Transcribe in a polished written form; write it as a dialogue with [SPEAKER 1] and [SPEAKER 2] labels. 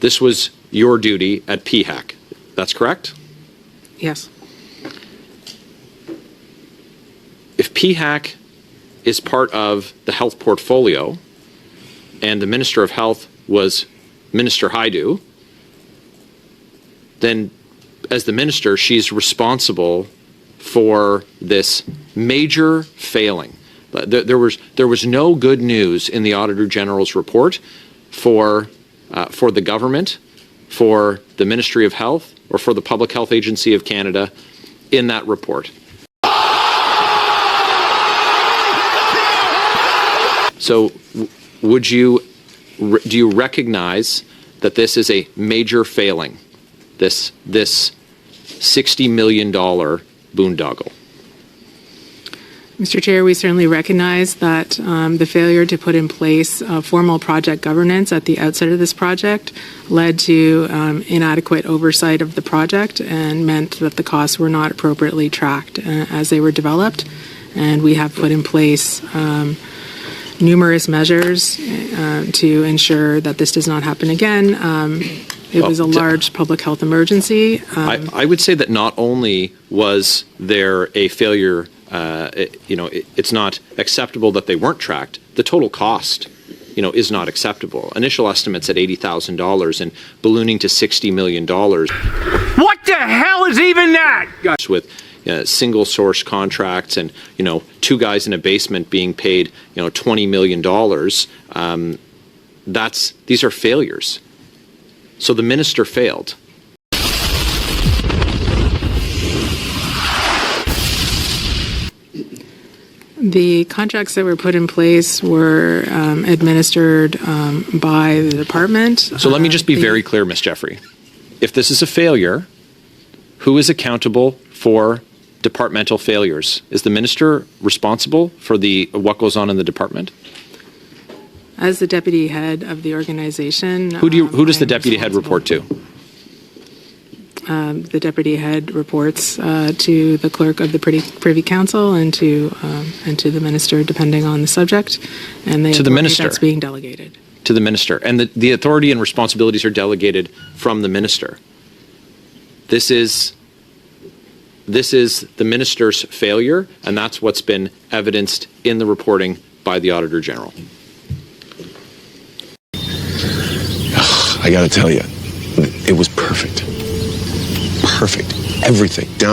[SPEAKER 1] this was your duty at PHAC. That's correct?
[SPEAKER 2] Yes.
[SPEAKER 1] If PHAC is part of the health portfolio and the Minister of Health was Minister Haidu, then as the minister, she's responsible for this major failing. There was no good news in the Auditor General's report for the government, for the Ministry of Health, or for the Public Health Agency of Canada in that report. So do you recognize that this is a major failing, this $60 million boondoggle?
[SPEAKER 2] Mr. Chair, we certainly recognize that the failure to put in place formal project governance at the outset of this project led to inadequate oversight of the project and meant that the costs were not appropriately tracked as they were developed. And we have put in place numerous measures to ensure that this does not happen again. It was a large public health emergency.
[SPEAKER 1] I would say that not only was there a failure, it's not acceptable that they weren't tracked. The total cost, is not acceptable. Initial estimates at $80,000 and ballooning to $60 million.
[SPEAKER 3] What the hell is even that?
[SPEAKER 1] With single source contracts and, two guys in a basement being paid, $20 million. These are failures. So the minister failed.
[SPEAKER 2] The contracts that were put in place were administered by the department.
[SPEAKER 1] So let me just be very clear, Ms. Jeffrey. If this is a failure, who is accountable for departmental failures? Is the minister responsible for what goes on in the department?
[SPEAKER 2] As the deputy head of the organization,
[SPEAKER 1] who does the deputy head report to?
[SPEAKER 2] The deputy head reports to the clerk of the Privy Council and to the minister, depending on the subject, and the authority that's being delegated
[SPEAKER 1] to the minister, and the authority and responsibilities are delegated from the minister. This is the minister's failure, and that's what's been evidenced in the reporting by the Auditor General.
[SPEAKER 4] I gotta tell you, it was perfect. Perfect. Everything. Down